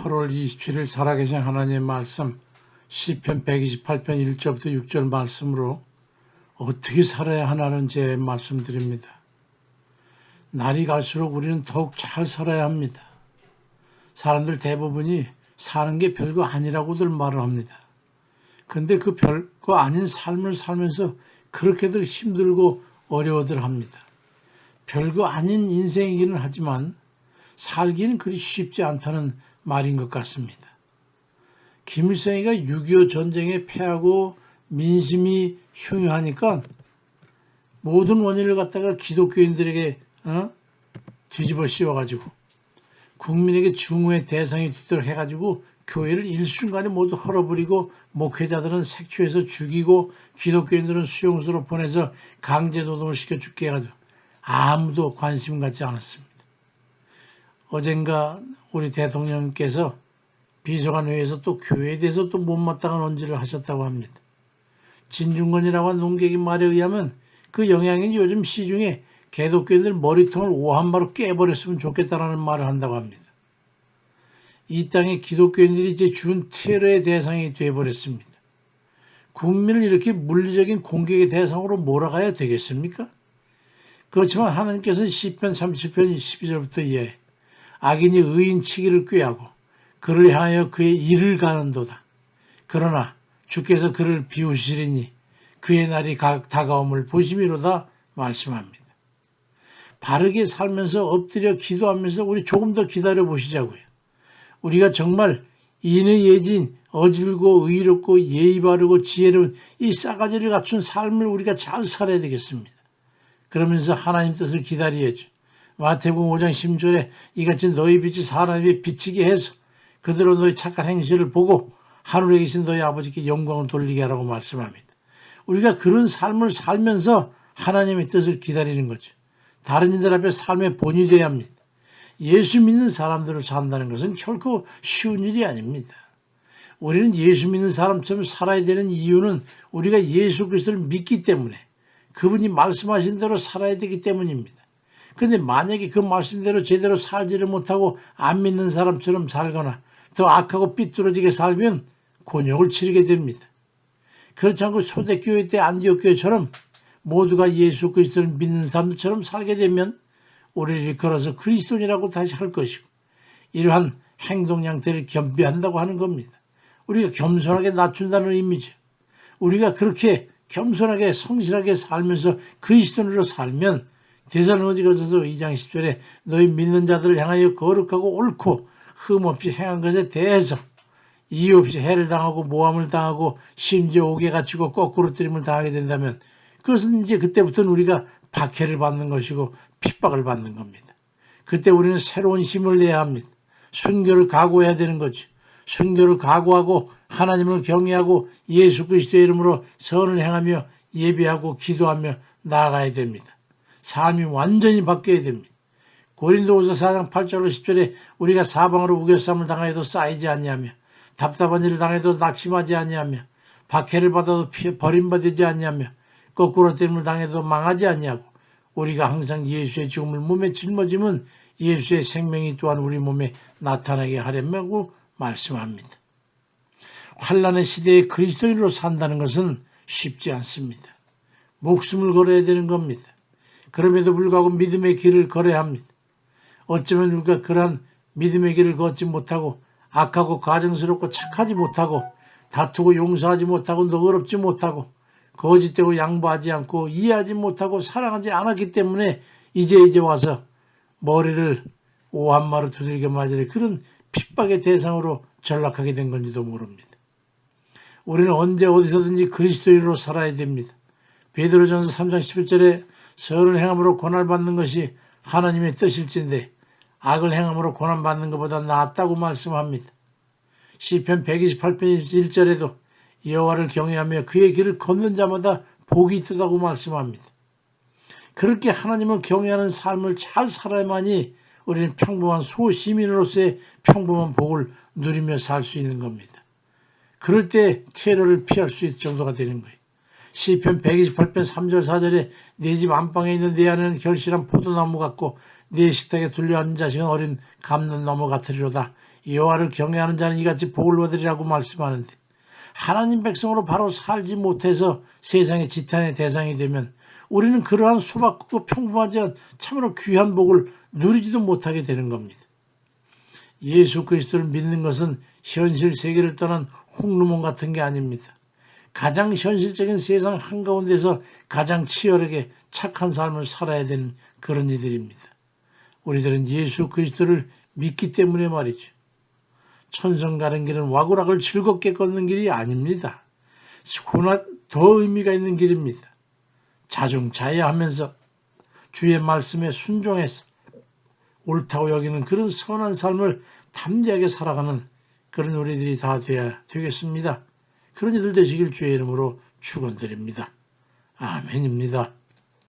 8월 27일 살아계신 하나님의 말씀 시편 128편 1절부터 6절 말씀으로 어떻게 살아야 하나는 제 말씀드립니다. 날이 갈수록 우리는 더욱 잘 살아야 합니다. 사람들 대부분이 사는 게 별거 아니라고들 말을 합니다. 근데 그 별거 아닌 삶을 살면서 그렇게들 힘들고 어려워들 합니다. 별거 아닌 인생이기는 하지만 살기는 그리 쉽지 않다는 말인 것 같습니다. 김일성이가 6.25 전쟁에 패하고 민심이 흉흉하니까 모든 원인을 갖다가 기독교인들에게 뒤집어 씌워가지고 국민에게 증오의 대상이 되도록 해가지고 교회를 일순간에 모두 헐어버리고 목회자들은 색출해서 죽이고 기독교인들은 수용소로 보내서 강제노동을 시켜 죽게 해가지고 아무도 관심 갖지 않았습니다. 어젠가 우리 대통령께서 비서관회의에서 또 교회에 대해서 또 못마땅한 언지를 하셨다고 합니다. 진중권이라고 한 농객의 말에 의하면 그 영향이 요즘 시중에 기독교인들 머리통을 오한마로 깨버렸으면 좋겠다라는 말을 한다고 합니다. 이 땅에 기독교인들이 이제 준 테러의 대상이 되어버렸습니다. 국민을 이렇게 물리적인 공격의 대상으로 몰아가야 되겠습니까? 그렇지만 하나님께서는 시편 37편 12절부터 이하에 악인이 의인치기를 꾀하고 그를 향하여 그의 일을 가는도다. 그러나 주께서 그를 비우시리니 그의 날이 다가옴을 보심이로다 말씀합니다. 바르게 살면서 엎드려 기도하면서 우리 조금 더 기다려 보시자고요. 우리가 정말 인의 예진, 어질고 의롭고 예의 바르고 지혜로운 이 싸가지를 갖춘 삶을 우리가 잘 살아야 되겠습니다. 그러면서 하나님 뜻을 기다려야죠. 마태복음 5장 10절에 이같이 너희 빛이 사람에게 비치게 해서 그대로 너희 착한 행실을 보고 하늘에 계신 너희 아버지께 영광을 돌리게 하라고 말씀합니다. 우리가 그런 삶을 살면서 하나님의 뜻을 기다리는 거죠. 다른 이들 앞에 삶의 본이 되어야 합니다. 예수 믿는 사람들을 산다는 것은 결코 쉬운 일이 아닙니다. 우리는 예수 믿는 사람처럼 살아야 되는 이유는 우리가 예수 그리스도를 믿기 때문에 그분이 말씀하신 대로 살아야 되기 때문입니다. 그런데 만약에 그 말씀대로 제대로 살지를 못하고 안 믿는 사람처럼 살거나 더 악하고 삐뚤어지게 살면 곤욕을 치르게 됩니다. 그렇지 않고 초대교회 때 안디옥교회처럼 모두가 예수 그리스도를 믿는 사람들처럼 살게 되면 우리를 일컬어서 그리스도인이라고 다시 할 것이고 이러한 행동 양태를 겸비한다고 하는 겁니다. 우리가 겸손하게 낮춘다는 의미죠. 우리가 그렇게 겸손하게 성실하게 살면서 그리스도인으로 살면 데살로니가전서 2장 10절에 너희 믿는 자들을 향하여 거룩하고 옳고 흠없이 행한 것에 대해서 이유 없이 해를 당하고 모함을 당하고 심지어 옥에 갇히고 거꾸로 뜨림을 당하게 된다면 그것은 이제 그때부터는 우리가 박해를 받는 것이고 핍박을 받는 겁니다. 그때 우리는 새로운 힘을 내야 합니다. 순교를 각오해야 되는 거죠. 순교를 각오하고 하나님을 경외하고 예수 그리스도의 이름으로 선을 행하며 예배하고 기도하며 나아가야 됩니다. 삶이 완전히 바뀌어야 됩니다. 고린도후서 4장 8절로 10절에 우리가 사방으로 우겨쌈을 당해도 쌓이지 아니하며 답답한 일을 당해도 낙심하지 아니하며 박해를 받아도 버림받지 아니하며 거꾸로 땜을 당해도 망하지 아니하고 우리가 항상 예수의 죽음을 몸에 짊어지면 예수의 생명이 또한 우리 몸에 나타나게 하려고 말씀합니다. 환난의 시대에 그리스도인으로 산다는 것은 쉽지 않습니다. 목숨을 걸어야 되는 겁니다. 그럼에도 불구하고 믿음의 길을 걸어야 합니다. 어쩌면 우리가 그러한 믿음의 길을 걷지 못하고 악하고 가증스럽고 착하지 못하고 다투고 용서하지 못하고 너그럽지 못하고 거짓되고 양보하지 않고 이해하지 못하고 사랑하지 않았기 때문에 이제 와서 머리를 오한마로 두들겨 맞을 그런 핍박의 대상으로 전락하게 된 건지도 모릅니다. 우리는 언제 어디서든지 그리스도인으로 살아야 됩니다. 베드로전서 3장 11절에 선을 행함으로 고난받는 것이 하나님의 뜻일진데 악을 행함으로 고난받는 것보다 낫다고 말씀합니다. 시편 128편 1절에도 여호와를 경외하며 그의 길을 걷는 자마다 복이 있다고 말씀합니다. 그렇게 하나님을 경외하는 삶을 잘 살아야만이 우리는 평범한 소시민으로서의 평범한 복을 누리며 살 수 있는 겁니다. 그럴 때 테러를 피할 수 있을 정도가 되는 거예요. 시편 128편 3절 4절에 내 집 안방에 있는 내 안에는 결실한 포도나무 같고 네 식탁에 둘려앉은 자식은 어린 감람나무 같으리로다. 여호와를 경외하는 자는 이같이 복을 얻으리라고 말씀하는데, 하나님 백성으로 바로 살지 못해서 세상의 지탄의 대상이 되면 우리는 그러한 수박도 평범하지 않은 참으로 귀한 복을 누리지도 못하게 되는 겁니다. 예수 그리스도를 믿는 것은 현실 세계를 떠난 홍루몬 같은 게 아닙니다. 가장 현실적인 세상 한가운데서 가장 치열하게 착한 삶을 살아야 되는 그런 이들입니다. 우리들은 예수 그리스도를 믿기 때문에 말이죠. 천성 가는 길은 와구락을 즐겁게 걷는 길이 아닙니다. 더 의미가 있는 길입니다. 자중자애하면서 주의 말씀에 순종해서 옳다고 여기는 그런 선한 삶을 담대하게 살아가는 그런 우리들이 다 돼야 되겠습니다. 그런 이들 되시길 주의 이름으로 축원드립니다. 아멘입니다.